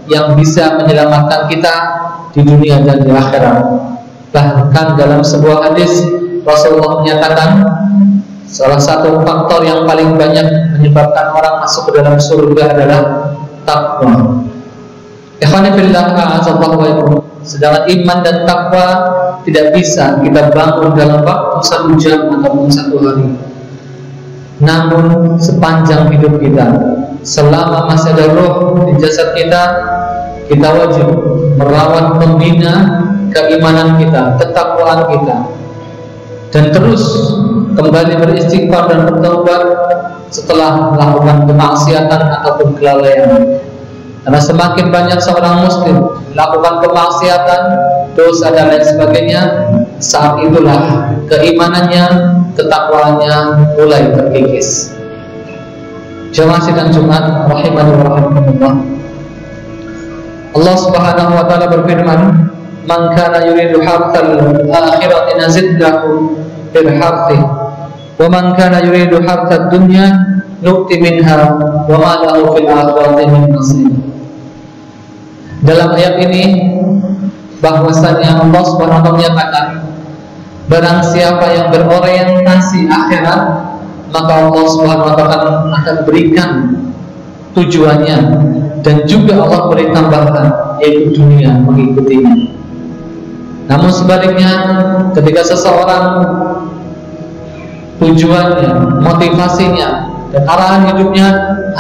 yang bisa menyelamatkan kita di dunia dan di akhirat. Bahkan dalam sebuah hadis Rasulullah menyatakan salah satu faktor yang paling banyak menyebabkan orang masuk ke dalam surga adalah takwa. Ikhwani fillah, a'azzallahu wa iyyakum. Sedangkan iman dan takwa tidak bisa kita bangun dalam waktu 1 jam ataupun 1 hari. Namun sepanjang hidup kita, selama masih ada roh di jasad kita, kita wajib merawat, membina keimanan kita, ketakwaan kita, dan terus kembali beristighfar dan bertaubat setelah melakukan kemaksiatan ataupun kelalaian. Karena semakin banyak seorang muslim melakukan kemaksiatan, dosa dan lain sebagainya, saat itulah keimanannya, ketakwaannya mulai terkikis. Jemaah sidang Jumat rahimani wa rahimakumullah. Allah Subhanahu wa taala berfirman, "Man kana yuridu harthal akhirati nazid lahu fil harthi, wa man kana yuridu harthad dunya nu'ti minha wa ma lahu fil akhirati min nasib." Dalam ayat ini bahwasanya Allah Subhanahu wa taala menyatakan, barang siapa yang berorientasi akhirat, maka Allah Subhanahu wa taala akan berikan tujuannya, dan juga Allah beri tambahan, yaitu dunia mengikutinya. Namun sebaliknya, ketika seseorang tujuannya, motivasinya, dan arahan hidupnya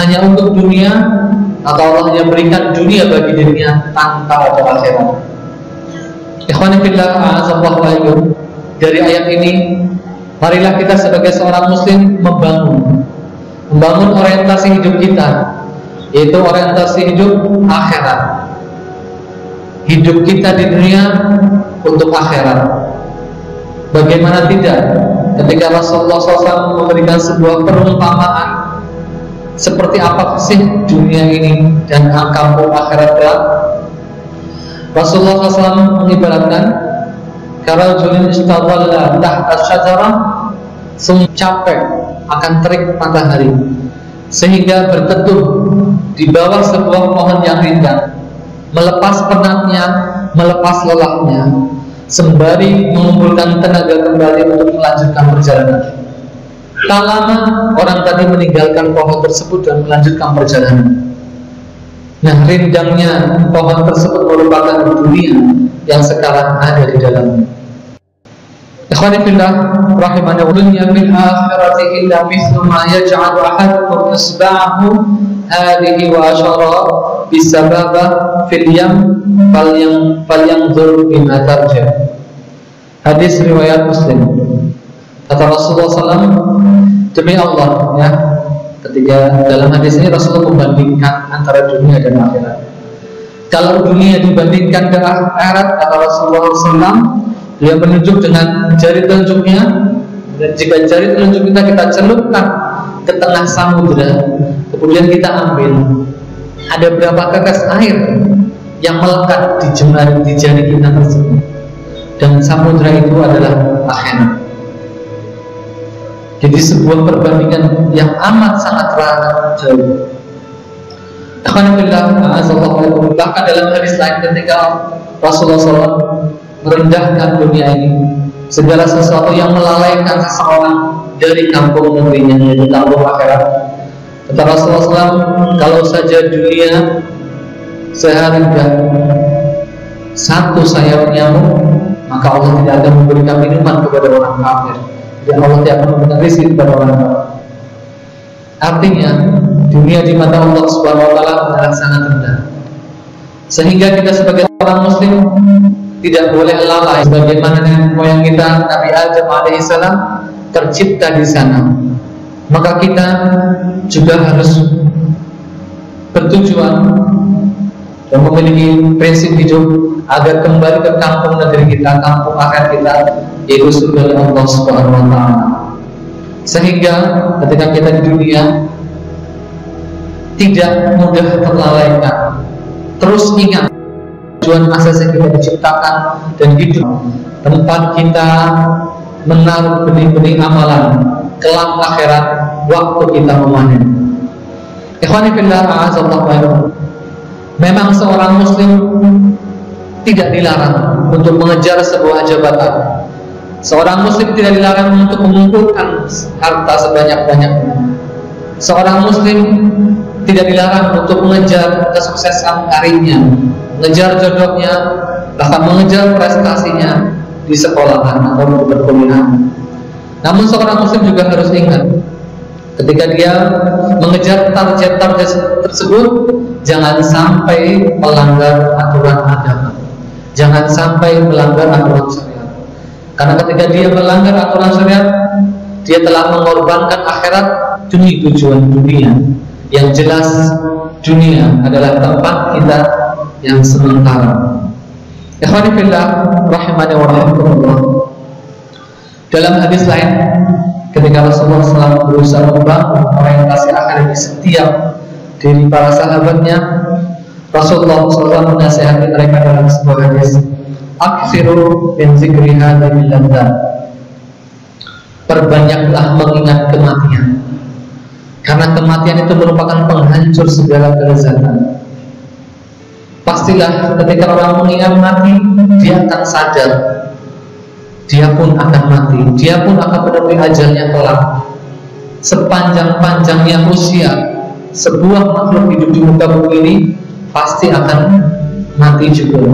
hanya untuk dunia, maka Allah hanya berikan dunia bagi dirinya tanpa ada akhirat. Ikhwani fillah, a'azzallahu wa iyyakum. Dari ayat ini, marilah kita sebagai seorang muslim membangun orientasi hidup kita, yaitu orientasi hidup akhirat. Hidup kita di dunia untuk akhirat. Bagaimana tidak ketika Rasulullah SAW memberikan sebuah perumpamaan, seperti apa sih dunia ini dan kampung akhirat kelak? Rasulullah SAW mengibaratkan, karajulin istadalla tahta syajarah, capek akan terik matahari sehingga berteduh di bawah sebuah pohon yang rindang, melepas penatnya, melepas lelahnya, sembari mengumpulkan tenaga kembali untuk melanjutkan perjalanan. Tak lama orang tadi meninggalkan pohon tersebut dan melanjutkan perjalanan. Nah, rindangnya pohon tersebut merupakan dunia yang sekarang ada di dalamnya. Ikhwani fillah rahimani wa dunya fil akhirati illa mithlu ma yaj'alu ahadukum isba'ahu hadhihi wa asyara bisababa fil yam falyanzur bima tarja. Hadis riwayat Muslim. Kata Rasulullah SAW, demi Allah, ya, ketika dalam hadis ini Rasulullah membandingkan antara dunia dan akhirat. Kalau dunia dibandingkan dengan akhirat, kata Rasulullah SAW, dia menunjuk dengan jari telunjuknya, dan jika jari telunjuk kita celupkan ke tengah samudra, kemudian kita ambil, ada berapa tetes air yang melekat di jari kita tersebut, dan samudra itu adalah akhirat. Jadi sebuah perbandingan yang amat sangat jauh. Alhamdulillah, bahkan dalam hadis lain ketika Rasulullah SAW merendahkan dunia ini, segala sesuatu yang melalaikan seseorang dari kampung negerinya, yaitu kampung akhirat. Kata Rasulullah SAW, kalau saja dunia seharga satu sayap nyamuk, maka Allah tidak akan memberikan minuman kepada orang kafir, dan Allah tidak akan memberikan rezeki kepada orang kafir. Artinya, dunia di mata Allah Subhanahu wa taala adalah sangat rendah. Sehingga kita sebagai orang muslim tidak boleh lalai sebagaimana nenek moyang kita Nabi Adam alaihissalam tercipta di sana. Maka kita juga harus bertujuan dan memiliki prinsip hidup agar kembali ke kampung negeri kita, kampung akhirat kita, yaitu surga Allah Subhanahu wa taala. Sehingga ketika kita di dunia tidak mudah terlalaikan. Terus ingat tujuan asal kita diciptakan dan hidup, tempat kita menaruh benih-benih amalan kelak akhirat waktu kita memanen. Ikhwani fillah, a'azzallahu wa iyyakum. Memang seorang muslim tidak dilarang untuk mengejar sebuah jabatan. Seorang muslim tidak dilarang untuk mengumpulkan harta sebanyak-banyaknya. Seorang muslim tidak dilarang untuk mengejar kesuksesan karirnya, mengejar jodohnya, bahkan mengejar prestasinya di sekolahan atau perkuliahan. Namun seorang muslim juga harus ingat, ketika dia mengejar target-target tersebut, jangan sampai melanggar aturan agama, jangan sampai melanggar aturan syariat. Karena ketika dia melanggar aturan syariat, dia telah mengorbankan akhirat demi tujuan dunia. Yang jelas dunia adalah tempat kita yang sementara. Ikhwani fillah rahimani wa rahimakumullah. Dalam hadis lain, ketika Rasulullah SAW berusaha membangun orientasi akhir di setiap diri para sahabatnya, Rasulullah SAW menasihati mereka dalam sebuah hadis, "Aksiru min zikri hadhihi ladzat." Perbanyaklah mengingat kematian, karena kematian itu merupakan penghancur segala kelezatan. Pastilah ketika orang mengingat mati, dia akan sadar, dia pun akan mati, dia pun akan menemui ajalnya kelak. Sepanjang-panjangnya usia sebuah makhluk hidup di muka bumi ini pasti akan mati juga.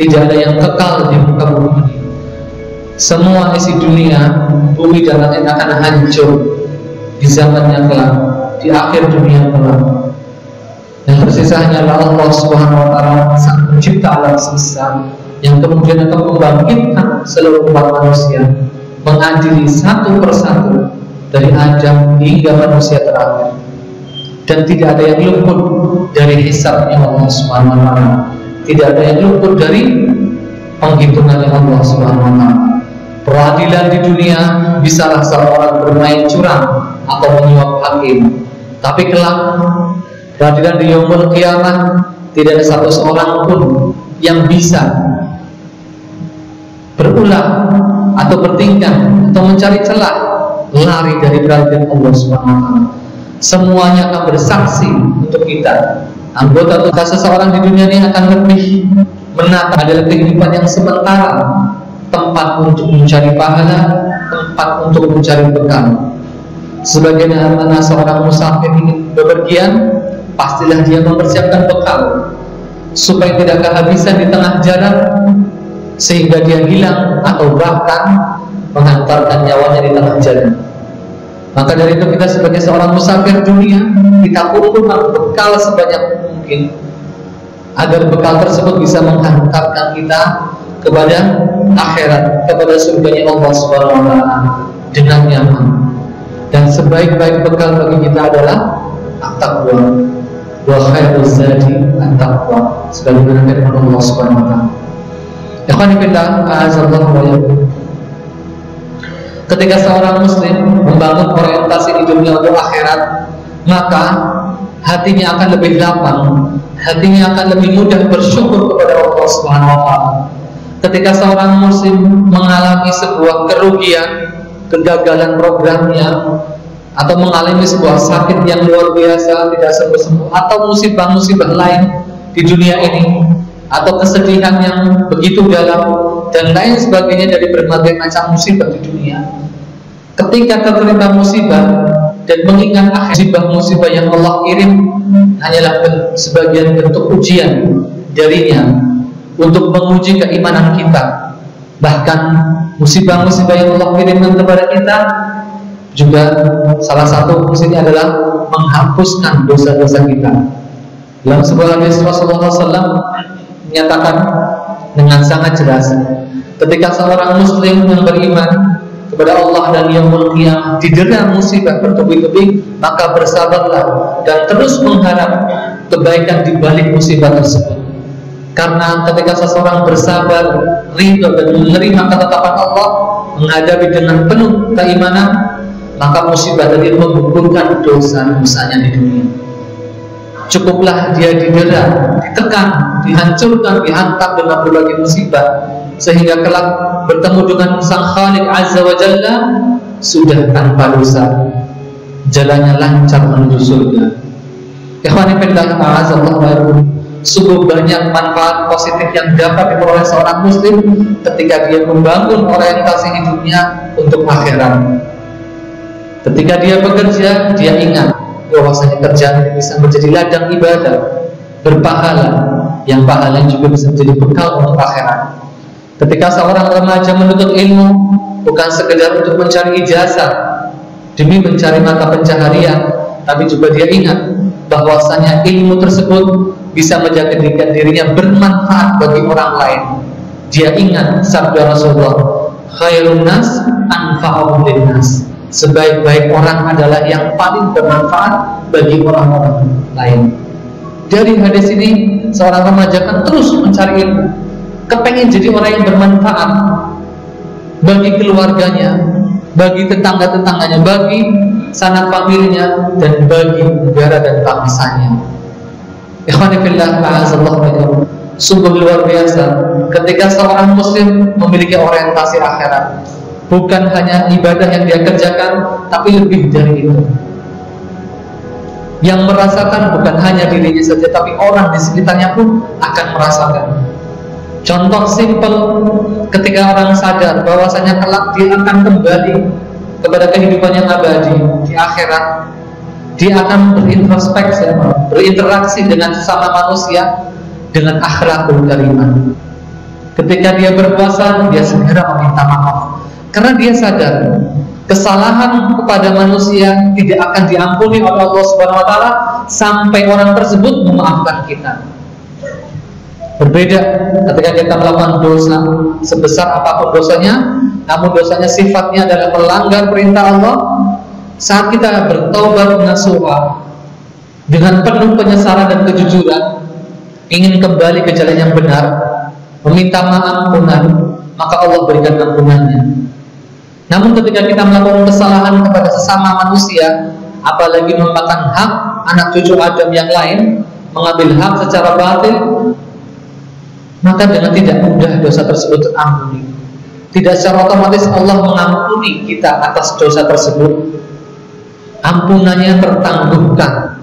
Tidak ada yang kekal di muka bumi ini. Semua isi dunia, bumi dan langit akan hancur di zamannya kelak, di akhir dunia kelak. Yang tersisa hanyalah Allah Subhanahu wa Ta'ala, Sang Pencipta alam semesta, yang kemudian akan membangkitkan seluruh umat manusia, mengadili satu persatu dari Adam hingga manusia terakhir, dan tidak ada yang luput dari hisabnya Allah Subhanahu wa Ta'ala, tidak ada yang luput dari penghitungannya Allah Subhanahu wa Ta'ala. Peradilan di dunia bisalah seorang bermain curang atau menyuap hakim, tapi kelak peradilan di yaumul qiyamah tidak ada satu seorang pun yang bisa berulang atau bertingkah atau mencari celah lari dari peradilan Allah Subhanahu wa Ta'ala. Semuanya akan bersaksi untuk kita. Anggota atau seseorang di dunia ini akan lebih menata adalah kehidupan yang sementara, tempat untuk mencari pahala, tempat untuk mencari bekal. Sebagaimana seorang musafir ingin bepergian, pastilah dia mempersiapkan bekal supaya tidak kehabisan di tengah jalan sehingga dia hilang atau bahkan menghantarkan nyawanya di tengah jalan. Maka dari itu kita sebagai seorang musafir dunia, kita kumpulkan bekal sebanyak mungkin agar bekal tersebut bisa menghantarkan kita kepada akhirat, kepada surganya Allah Subhanahu wa Ta'ala dengan nyaman. Dan sebaik-baik bekal bagi kita adalah at-taqwa. Wa khairuz zadi at-taqwa, sebagaimana firman Allah Subhanahu wa Ta'ala. Ikhwani fillah, a'azzallahu wa iyyakum. Ketika seorang muslim membangun orientasi di dunia untuk akhirat, maka hatinya akan lebih lapang, hatinya akan lebih mudah bersyukur kepada Allah Subhanahu wa Ta'ala. Ketika seorang muslim mengalami sebuah kerugian, kegagalan programnya, atau mengalami sebuah sakit yang luar biasa tidak sembuh-sembuh, atau musibah-musibah lain di dunia ini, atau kesedihan yang begitu dalam dan lain sebagainya dari berbagai macam musibah di dunia, ketika tertimpa musibah dan mengingat musibah-musibah yang Allah kirim hanyalah sebagian bentuk ujian darinya untuk menguji keimanan kita. Bahkan musibah-musibah yang Allah kirimkan kepada kita juga salah satu fungsinya adalah menghapuskan dosa-dosa kita. Dalam sebuah hadis Rasulullah SAW menyatakan dengan sangat jelas, ketika seorang muslim yang beriman kepada Allah dan yaumul qiyamah didera musibah bertubi-tubi, maka bersabarlah dan terus mengharap kebaikan di balik musibah tersebut. Karena ketika seseorang bersabar, ridho dan menerima ketetapan Allah, menghadapi dengan penuh keimanan, maka musibah tadi menggugurkan dosa-dosanya di dunia. Cukuplah dia didera, ditekan, dihancurkan, dihantam dengan berbagai musibah, sehingga kelak bertemu dengan Sang Khaliq Azza wa Jalla sudah tanpa dosa, jalannya lancar menuju surga. Ikhwani fillah, a'azzallahu wa iyyakum. sungguh banyak manfaat positif yang dapat diperoleh seorang muslim ketika dia membangun orientasi hidupnya untuk akhirat. Ketika dia bekerja, dia ingat bahwasanya kerjaan bisa menjadi ladang ibadah berpahala, yang pahalanya juga bisa menjadi bekal untuk akhirat. Ketika seorang remaja menuntut ilmu bukan sekedar untuk mencari ijazah demi mencari mata pencaharian, tapi juga dia ingat bahwasanya ilmu tersebut bisa menjadikan dirinya bermanfaat bagi orang lain. Dia ingat sabda Rasulullah, khairun nas anfa'uhum linnas. Sebaik-baik orang adalah yang paling bermanfaat bagi orang-orang lain. Dari hadis ini, seorang remaja kan terus mencari ilmu, kepengen jadi orang yang bermanfaat bagi keluarganya, bagi tetangga-tetangganya, bagi sanak familinya, dan bagi negara dan bangsanya. Ikhwani fillah, a'azzallahu bikum. Sungguh luar biasa ketika seorang muslim memiliki orientasi akhirat. Bukan hanya ibadah yang dia kerjakan, tapi lebih dari itu. Yang merasakan bukan hanya dirinya saja, tapi orang di sekitarnya pun akan merasakan. Contoh simpel, ketika orang sadar bahwasanya kelak dia akan kembali kepada kehidupan yang abadi di akhirat, dia akan berintrospeksi, berinteraksi dengan sesama manusia dengan akhlakul karimah. Ketika dia berpuasa, dia segera meminta maaf, karena dia sadar kesalahan kepada manusia tidak akan diampuni oleh Allah Subhanahu wa taala sampai orang tersebut memaafkan kita. Berbeda ketika kita melakukan dosa, sebesar apapun dosanya, namun dosanya sifatnya adalah melanggar perintah Allah. Saat kita bertaubat nasuha dengan penuh penyesalan dan kejujuran, ingin kembali ke jalan yang benar, meminta ampunan, maka Allah berikan ampunannya. Namun ketika kita melakukan kesalahan kepada sesama manusia, apalagi memakan hak anak cucu Adam yang lain, mengambil hak secara batil, maka dengan tidak mudah dosa tersebut terampuni. Tidak secara otomatis Allah mengampuni kita atas dosa tersebut. Ampunannya tertangguhkan,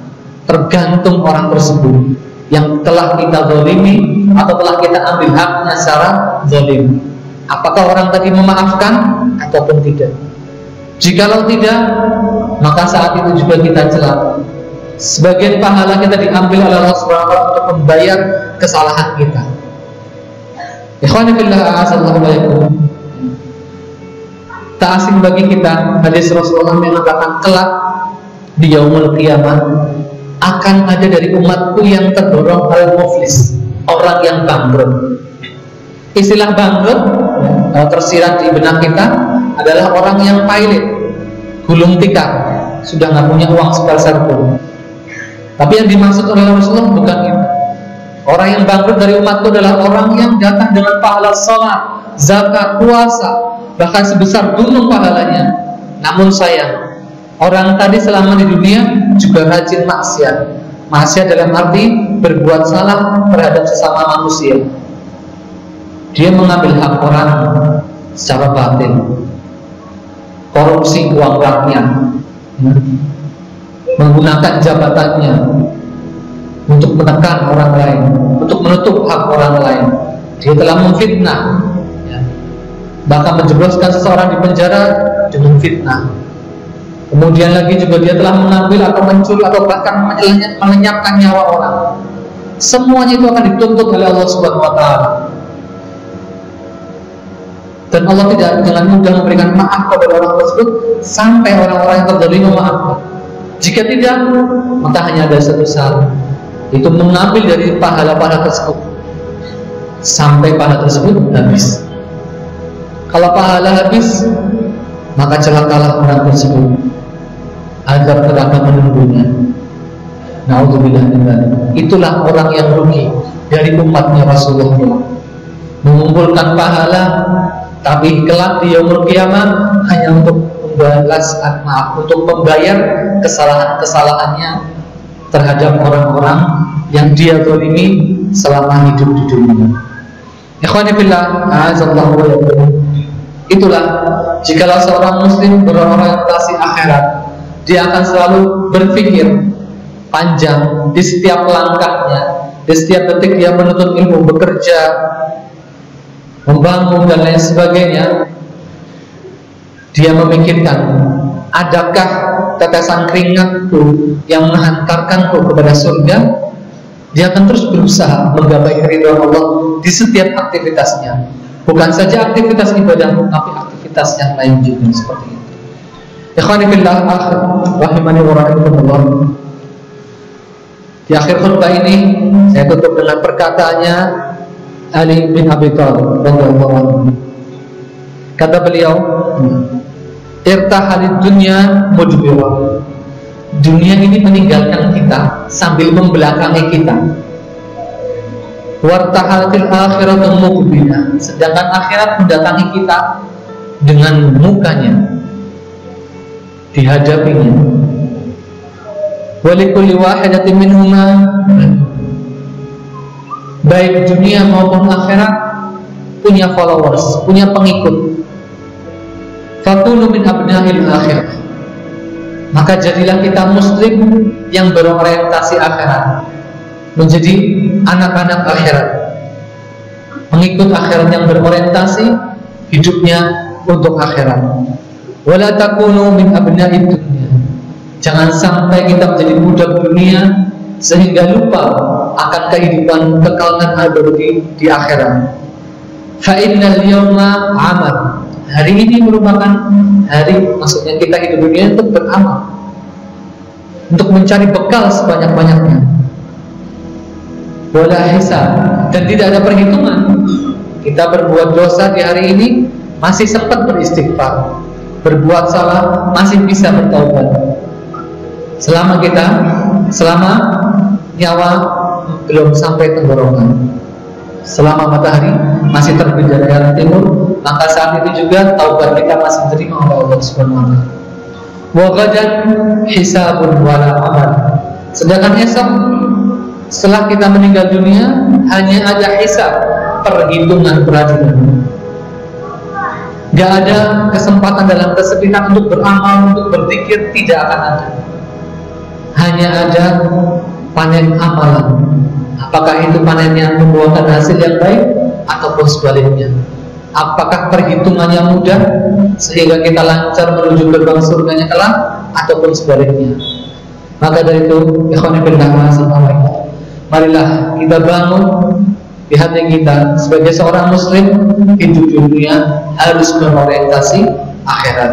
tergantung orang tersebut yang telah kita zalimi atau telah kita ambil haknya secara zalim. Apakah orang tadi memaafkan ataupun tidak? Jikalau tidak, maka saat itu juga kita celaka. Sebagian pahala kita diambil oleh Allah Subhanahu wa taala untuk membayar kesalahan kita. Ikhwani fillah, a'azzallahu bikum. Tak asing bagi kita hadis Rasulullah mengatakan kelak di yaumul qiyamah akan ada dari umatku yang terdorong al-muflis, orang yang bangkrut. Istilah bangkrut tersirat di benak kita adalah orang yang pailit, gulung tikar, sudah nggak punya uang sepeser pun. Tapi yang dimaksud oleh Rasulullah bukan itu. Orang yang bangkrut dari umatku adalah orang yang datang dengan pahala salat, zakat, puasa, bahkan sebesar gunung pahalanya. Namun sayang, orang tadi selama di dunia juga rajin maksiat. Maksiat dalam arti berbuat salah terhadap sesama manusia. Dia mengambil hak orang secara batil, korupsi uang rakyat, menggunakan jabatannya untuk menekan orang lain, untuk menutup hak orang lain. Dia telah memfitnah, bahkan menjebloskan seseorang di penjara dengan fitnah. Kemudian lagi juga dia telah mengambil atau mencuri atau bahkan melenyapkan nyawa orang. Semuanya itu akan dituntut oleh Allah Subhanahu wa taala. Dan Allah tidak dengan mudah memberikan maaf kepada orang tersebut sampai orang-orang yang terzalimi memaafkan. Jika tidak, maka hanya ada satu syarat, itu mengambil dari pahala-pahala tersebut sampai pahala tersebut habis. Kalau pahala habis, maka celakalah orang tersebut, azab neraka menunggunya. Naudzubillah min dzalik. Itulah orang yang rugi dari umatnya Rasulullah, mengumpulkan pahala tapi kelak di yaumul qiyamah hanya untuk membalas untuk membayar kesalahan-kesalahannya terhadap orang-orang yang dia zalimi selama hidup di dunia. Ikhwani fillah, a'azzallahu wa iyyakum. Itulah jikalau seorang muslim berorientasi akhirat, dia akan selalu berpikir panjang di setiap langkahnya, di setiap detik dia menuntut ilmu, bekerja, membangun dan lain sebagainya, dia memikirkan, adakah tetesan keringatku yang menghantarkanku kepada surga? Dia akan terus berusaha menggapai ridha Allah di setiap aktivitasnya, bukan saja aktivitas ibadah, tapi aktivitas yang lain juga seperti itu. Ikhwani fillah, rahimani wa rahimakumullah. Di akhir khutbah ini saya tutup dengan perkataannya Ali bin Abi Thalib radhiyallahu anhu. Kata beliau, irtahalid dunya mudbira. Dunia ini meninggalkan kita sambil membelakangi kita. Wartahalatil akhiratu muqbila. Sedangkan akhirat mendatangi kita dengan mukanya, dihadapinya. Walikulli wahidatin minhuma, baik dunia maupun akhirat, punya followers, punya pengikut. Fakunu min abna'il akhirah. Maka jadilah kita muslim yang berorientasi akhirat, menjadi anak-anak akhirat, pengikut akhirat yang berorientasi hidupnya untuk akhirat. Wala takunu min abna'id dunya. Jangan sampai kita menjadi budak dunia sehingga lupa akan kehidupan kekal dan abadi di akhirat. Fa innal yawma amal. Hari ini merupakan hari, maksudnya kita hidup dunia untuk beramal, untuk mencari bekal sebanyak-banyaknya. Wala hisab, dan tidak ada perhitungan. Kita berbuat dosa di hari ini masih sempat beristighfar, berbuat salah masih bisa bertaubat. Selama nyawa belum sampai tenggorokan, selama matahari masih terbit dari arah timur, maka saat itu juga taubat kita masih diterima oleh Allah Subhanahu wa taala. Wa ghadan hisabun wala amal. Sedangkan esok setelah kita meninggal dunia hanya ada hisab, perhitungan peradilan. Gak ada kesempatan dalam kesepitan untuk beramal, untuk berzikir, tidak akan ada. Hanya ada panen amalan. Apakah itu panen yang membuahkan hasil yang baik ataupun sebaliknya? Apakah perhitungannya mudah sehingga kita lancar menuju gerbang surganya kelak, ataupun sebaliknya? Maka dari itu, ikhwan fillah, marilah kita bangun di hati kita sebagai seorang muslim. Hidup di dunia harus berorientasi akhirat.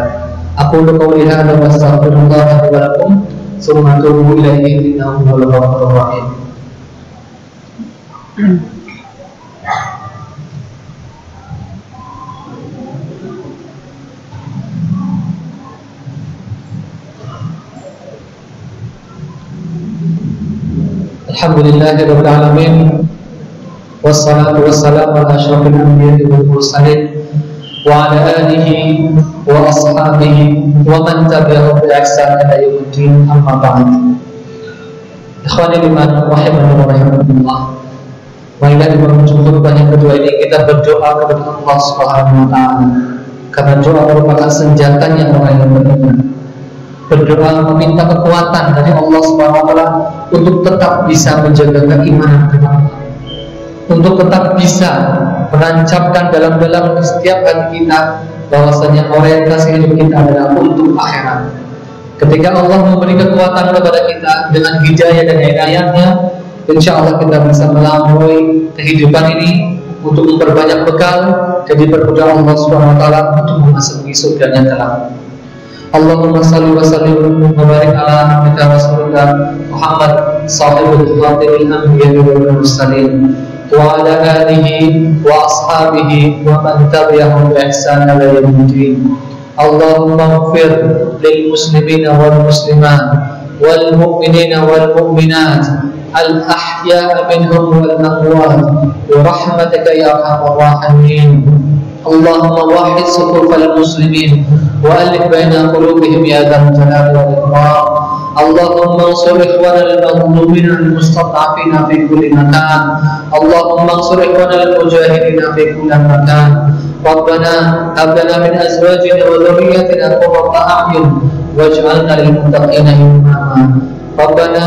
Aku qauli hadza wa astaghfirullah wa lakum, tsumma atubu ilaihi innahu huwal ghafurur rahim. Alhamdulillahirabbil alamin, wassalatu wassalamu ala asyrafil anbiya'i wal mursalin wa ala alihi wa ashabihi wa man tabi'ahum bi ihsan ila yaumiddin, amma ba'd. Ikhwani liman rahimani wa rahimakumullah. Marilah di penghujung khutbah yang kedua ini kita berdoa kepada Allah Subhanahu wa taala, karena doa merupakan senjatanya orang yang beriman. Berdoa meminta kekuatan dari Allah Subhanahu wa taala untuk tetap bisa menjaga keimanan kita, untuk tetap bisa menancapkan dalam-dalam setiap hati kita bahwasanya orientasi hidup kita adalah untuk akhirat. Ketika Allah memberi kekuatan kepada kita dengan hidayah dan hidayahnya, insya Allah kita bisa melampaui kehidupan ini untuk memperbanyak bekal dan dipermudah Allah Subhanahu wa taala untuk memasuki surganya kelak. Allahumma salli wa sallim wa barik ala abdika rasulillah Muhammad sahibul khatimil anbiya'i wal mursalin wa ala alihi wa ashabihi wa man tabi'ahum bi ihsan ila yaumiddin. Allahumma ighfir lil muslimina wal muslimat wal mu'minina wal mu'minat al ahya'a minhum wal amwat bi rahmatika ya arhamar rahimin. Allahumma wahid sufufal muslimin wa alif baina qulubihim ya dzal jalali wal ikram. Allahumma ansur ikhwana al-mazlumin al-mustad'afina fi kulli makan. Allahumma ansur ikhwana al-mujahidin fi kulli makan. Rabbana hab lana min azwajina wa dhurriyyatina qurrata a'yun waj'alna lil muttaqina imama. Rabbana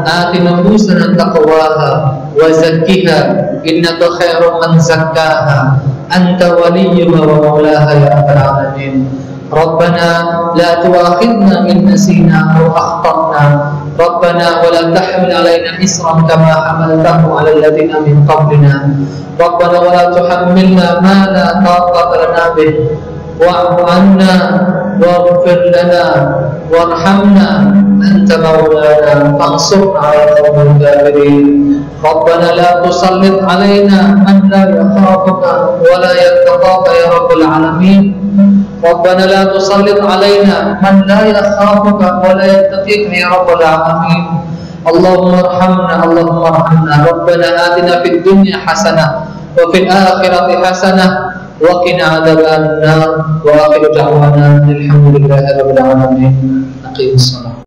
ati nufusana taqwaha wa zakkiha innaka khairu man zakkaha anta waliyuha wa maulaha ya rabbal alamin. Rabbana la tuakhidna in nasina aw akhtana. Rabbana wa la tahmil alaina isran kama hamaltahu ala alladhina min qablina. Rabbana wa la tuhammilna ma la taqata lana bih. Wa'fu 'anna waghfir lana warhamna anta maulana fansurna 'ala al-qawmil kafirin. Rabbana la tusallit 'alaina man la yakhafuka wa la yattaqaka ya rabbal alamin. Rabbana la tusallit 'alaina man la yakhafuka wa la yattaqika ya rabbal alamin. Allahumma arhamna Rabbana atina fid dunya hasanah wa fil akhirati hasanah wa qina adzabannar wa akhiru da'wana alhamdulillahi rabbil alamin. Aqimus shalah.